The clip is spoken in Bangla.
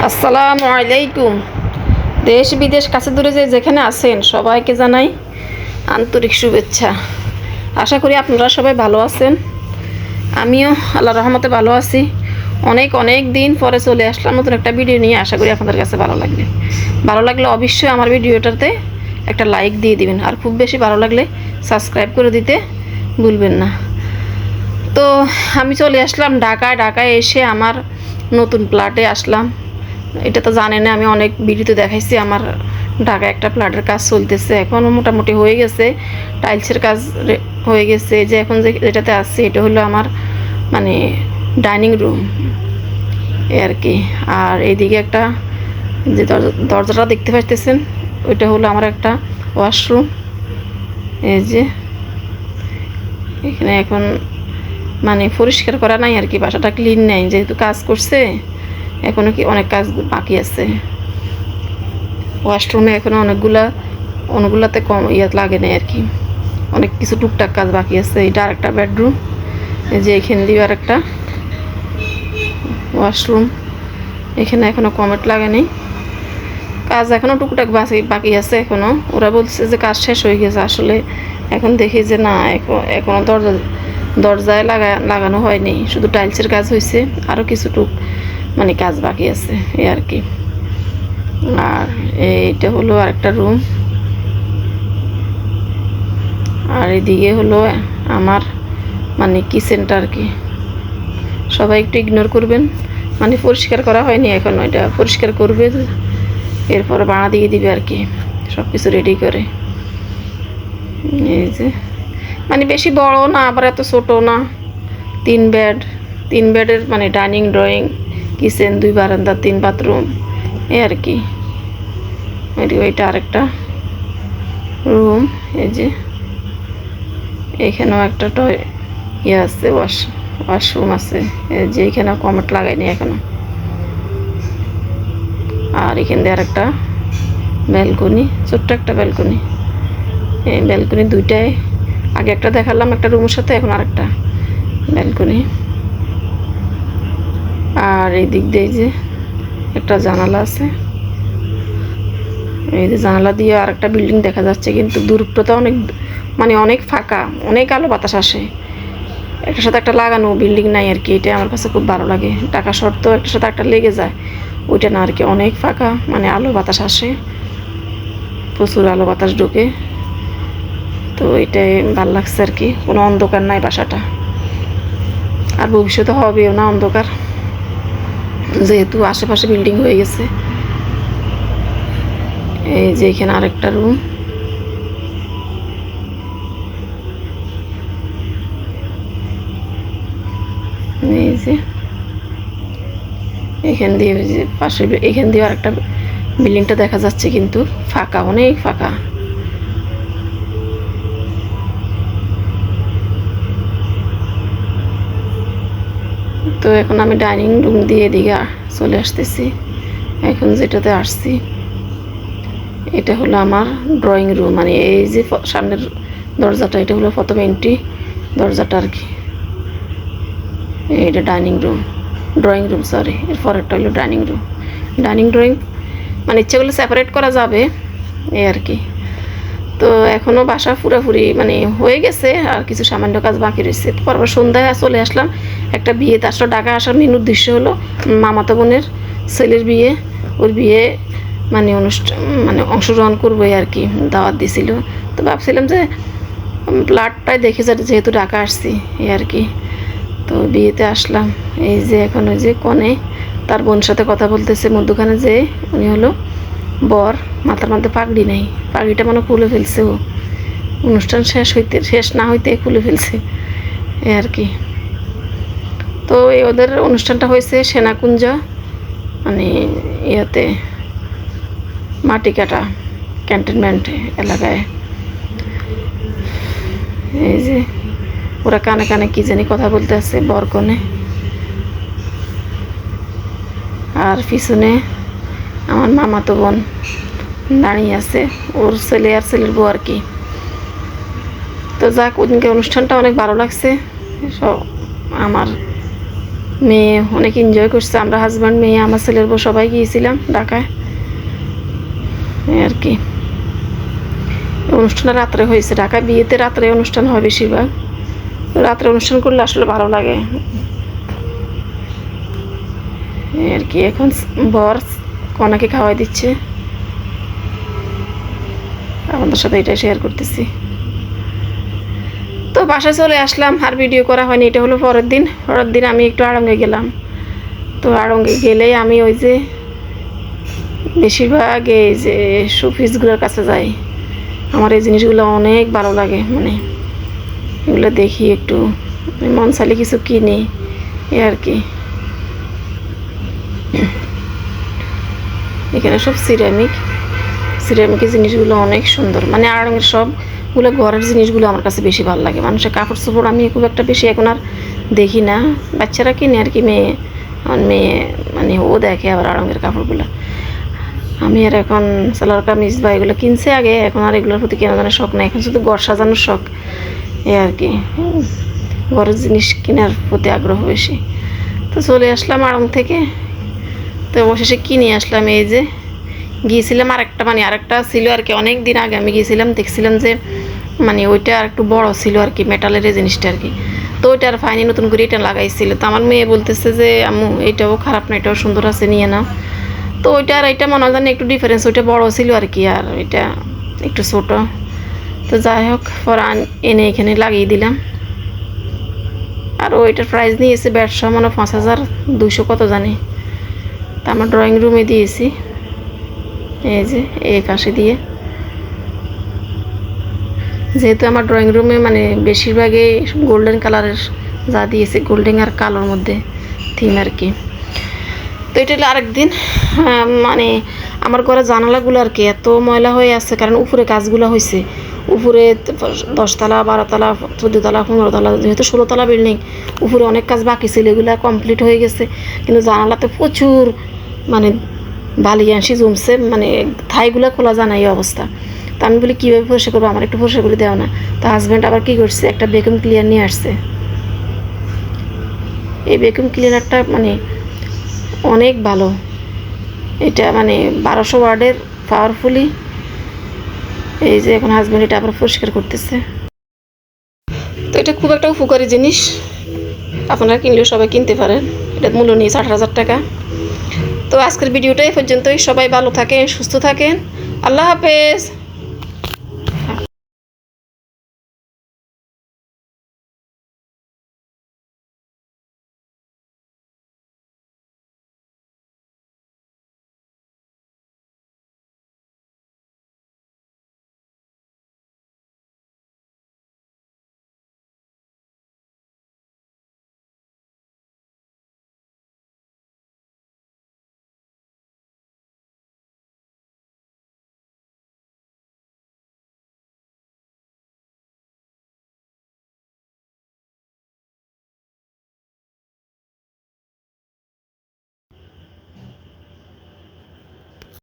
আসসালামু আলাইকুম। দেশ বিদেশ কাছে দূরে যেখানে আছেন সবাইকে জানাই আন্তরিক শুভেচ্ছা। আশা করি আপনারা সবাই ভালো আছেন। আমিও আল্লাহর রহমতে ভালো আছি। অনেক অনেক দিন পরে চলে আসলাম নতুন একটা ভিডিও নিয়ে। আশা করি আপনাদের কাছে ভালো লাগলে অবশ্যই আমার ভিডিওটাতে একটা লাইক দিয়ে দিবেন, আর খুব বেশি ভালো লাগলে সাবস্ক্রাইব করে দিতে ভুলবেন না। তো আমি চলে আসলাম ঢাকায় এসে আমার নতুন প্লটে আসলাম। এটা তো জানেন না, আমি অনেক ভিডিওতে দেখাইছি আমার ঢাকায় একটা প্লটের কাজ চলতেছে, এখনও মোটামুটি হয়ে গেছে, টাইলসের কাজ হয়ে গেছে। যে এখন যেটাতে আসছে এটা হলো আমার মানে ডাইনিং রুম আর কি। আর এইদিকে একটা যে দরজাটা দেখতে পাচ্ছেন ওইটা হলো আমার একটা ওয়াশরুম। এই যে এখানে এখন মানে পরিষ্কার করা নাই আর কি, বাসাটা ক্লিন নাই, যেহেতু কাজ করছে এখনও কি অনেক কাজ বাকি আছে। ওয়াশরুমে এখনও অনেকগুলাতে কম লাগে নাই আর কি, অনেক কিছু টুকটাক কাজ বাকি আছে। এটা আর একটা বেডরুম, এই যে এখানে দিয়ে আর একটা ওয়াশরুম। এখানে এখনও কমেট লাগে নেই, কাজ এখনও টুকটাক বাকি আছে এখনও। ওরা বলছে যে কাজ শেষ হয়ে গেছে, আসলে এখন দেখি যে না, এখনও দরজায় লাগানো হয়নি, শুধু টাইলসের কাজ হয়েছে, আরও কিছু মানে কাজ বাকি আছে এই আর কি। আর এইটা হলো আরেকটা রুম, আর এদিকে হলো আমার মানে কিচেনটা আর কি। সবাই একটু ইগনোর করবেন, মানে পরিষ্কার করা হয়নি এখন, এটা পরিষ্কার করবে, এরপর বাড়া দিয়ে দিবে আর কি, সব কিছু রেডি করে। এই যে মানে বেশি বড় না আবার এত ছোটো না, তিন বেডের মানে ডাইনিং ড্রয়িং কিচেন, 2 বারান্দা 3 বাথরুম এই আর কি। ওইটা আরেকটা রুম। এই যে এখানেও একটা আছে, ওয়াশরুম আছে। এই যে এখানেও কমেট লাগাইনি এখনো। আর এখান দিয়ে আরেকটা ব্যালকনি, ছোট্ট একটা ব্যালকনি। এই ব্যালকনি দুইটায়, আগে একটা দেখালাম একটা রুমের সাথে, এখন আরেকটা ব্যালকনি। আর এই দিক দিয়ে যে একটা জানালা আছে, এই যে জানালা দিয়ে আর একটা বিল্ডিং দেখা যাচ্ছে, কিন্তু দূরত্বটা অনেক, মানে অনেক ফাঁকা, অনেক আলো বাতাস আসে। একটার সাথে একটা লাগানো বিল্ডিং নাই আর কি, এটা আমার কাছে খুব ভালো লাগে। টাকা শর্ত একটার সাথে একটা লেগে যায়, ওইটা না আর কি, অনেক ফাঁকা, মানে আলো বাতাস আসে, প্রচুর আলো বাতাস ঢোকে। তো এটাই ভালো লাগছে আর কি, কোনো অন্ধকার নাই বাসাটা, আর ভবিষ্যতে হবেও না অন্ধকার, যেহেতু আশেপাশে বিল্ডিং হয়ে গেছে। এই যে এখানে আরেকটা রুম, এই যে এখান দিয়ে যে পাশে এখান দিয়ে আরেকটা বিল্ডিংটা দেখা যাচ্ছে, কিন্তু ফাঁকা, অনেক ফাঁকা। তো এখন আমি ডাইনিং রুম দিয়ে এদিকে চলে আসতেছি। এখন যেটাতে আসছি এটা হলো আমার ড্রয়িং রুম, মানে এই যে সামনের দরজাটা, এটা হলো প্রথম এন্ট্রি দরজাটা আর কি। এটা ড্রয়িং রুম সরি, এর পরেরটা হলো ড্রয়িং মানে ইচ্ছে করলে সেপারেট করা যাবে এই আর কি। তো এখনও বাসা পুরোপুরি মানে হয়ে গেছে, আর কিছু সামান্য কাজ বাকি রয়েছে। পরপর সন্ধ্যায় চলে আসলাম একটা বিয়েতে। আসলে ঢাকা আসার মেন উদ্দেশ্য হলো মামাতো বোনের ছেলের বিয়ে, ওর বিয়ে মানে অংশগ্রহণ করবো আর কি, দাওয়াত দিছিল। তো ভাবছিলাম যে প্লটটাই দেখে যাতে, যেহেতু ঢাকা আসছি এই আর কি। তো বিয়েতে আসলাম। এই যে এখন ওই যে কনে তার বোন সাথে কথা বলতেছে মধ্যখানে, যে উনি হলো বর, মাথার মধ্যে পাগড়ি নেই, পাগড়িটা মানে খুলে ফেলছে, ও অনুষ্ঠান শেষ না হইতে খুলে ফেলছে এই আর কি। তো এই ওদের অনুষ্ঠানটা হয়েছে সেনাকুঞ্জ, মানে ইয়াতে মাটিকাটা ক্যান্টনমেন্ট এলাকায়। এই যে ওরা কানে কানে কি জানি কথা বলতে আছে বর কনে, আর পিছনে আমার মামাতো বোন দাঁড়িয়ে আছে, ওর ছেলে আর ছেলের বউ আর কি। তো যাক, ওদিনকে অনুষ্ঠানটা অনেক ভালো লাগছে। সব আমার মেয়ে অনেক এনজয় করছে, আমরা হাজব্যান্ড মেয়ে আমার ছেলের বউ সবাই গিয়েছিলাম ঢাকায়। এই আর কি অনুষ্ঠানটা রাত্রে হয়েছে, ঢাকায় বিয়েতে রাত্রে অনুষ্ঠান হয় বেশিরভাগ, রাত্রে অনুষ্ঠান করলে আসলে ভালো লাগে। এই আর কি এখন বর কনাকে খাওয়াই দিচ্ছে, আপনাদের সাথে এটা শেয়ার করতেছি। তো বাসায় চলে আসলাম, আর ভিডিও করা হয়নি। এটা হলো পরের দিন আমি একটু আড়ঙ্গে গেলাম। তো আড়ঙ্গে গেলেই আমি ওই যে বেশিরভাগ এই যে শোপিসগুলোর কাছে যাই, আমার এই জিনিসগুলো অনেক ভালো লাগে, মানে এগুলো দেখি একটু মন চাইলে কিছু কিনি এই আর কি। এখানে সব সিরামিকের জিনিসগুলো অনেক সুন্দর, মানে আড়ঙ্গের সবগুলো ঘরের জিনিসগুলো আমার কাছে বেশি ভালো লাগে। মানুষের কাপড় চোপড় আমি খুব একটা বেশি এখন আর দেখি না, বাচ্চারা কিনে আর কি, আমার মেয়ে মানে ও দেখে আবার আড়ঙ্গের কাপড়গুলো। আমি আর এখন সালোয়ার কামিজ বা এগুলো কিনছে আগে, এখন আর এগুলোর প্রতি কেনা জানার শখ নাই, এখন শুধু ঘর সাজানোর শখ এই আর কি, ঘরের জিনিস কেনার প্রতি আগ্রহ বেশি। তো চলে আসলাম আড়ং থেকে, তো অবশেষে কিনে আসলাম। এই যে গিয়েছিলাম আরেকটা ছিল আর কি, অনেক দিন আগে আমি গিয়েছিলাম, দেখছিলাম যে মানে ওইটা আর একটু বড় ছিল আর কি, মেটালের এই জিনিসটা আর কি। তো ওইটা আর ফাইনি নতুন করে এটা লাগাইছিল। তো আমার মেয়ে বলতেছে যে আম্মু এটাও খারাপ না, এটাও সুন্দর আছে, নিয়ে নাও। তো ওইটা আর এটা মনে হয় একটু ডিফারেন্স, ওইটা বড় ছিল আর কি, আর এটা একটু ছোট। তো যাই হোক পরে এনে এখানে লাগিয়ে দিলাম। আর ওইটার প্রাইস নিয়েছে 150, মানে 5200 কত জানি। তা আমার ড্রয়িং রুমে দিয়েছি, এই যে এই পাশে দিয়ে, যেহেতু আমার ড্রয়িং রুমে মানে বেশিরভাগই গোল্ডেন কালারের যা দিয়েছে, গোল্ডেন আর কালোর মধ্যে থিম আর কি। তো এটা হলো আরেকদিন, মানে আমার ঘরে জানালাগুলো আর কি এত ময়লা হয়ে আছে, কারণ উপরে কাজগুলো হয়েছে, উপরে 10 তলা 12 তলা 14 তলা 15 তলা, যেহেতু 16 তলা বিল্ডিং, উপরে অনেক কাজ বাকি ছিল, এগুলো কমপ্লিট হয়ে গেছে। কিন্তু জানালাতে প্রচুর মানে বালি আঁশি জমছে, মানে থাইগুলো খোলা যায় না এই অবস্থা। তো আমি বলি কীভাবে পরিষ্কার করবো, আমার একটু পরিষ্কার করে দেওয়া না। তো হাজব্যান্ড আবার কী করছে, একটা ভ্যাকুয়াম ক্লিনার নিয়ে আসছে। এই ভ্যাকুয়াম ক্লিনারটা মানে অনেক ভালো, এটা মানে 1200 ওয়াটের পাওয়ারফুলি। এই যে এখন হাজব্যান্ড এটা আবার পরিষ্কার করতেছে। তো এটা খুব একটা উপকারী জিনিস, আপনারা কিনলেও সবাই কিনতে পারেন, এটার মূল্য নিয়ে 60,000 টাকা। তো আজকের ভিডিওটা এই পর্যন্তই, সবাই ভালো থাকেন, সুস্থ থাকেন, আল্লাহ হাফেজ।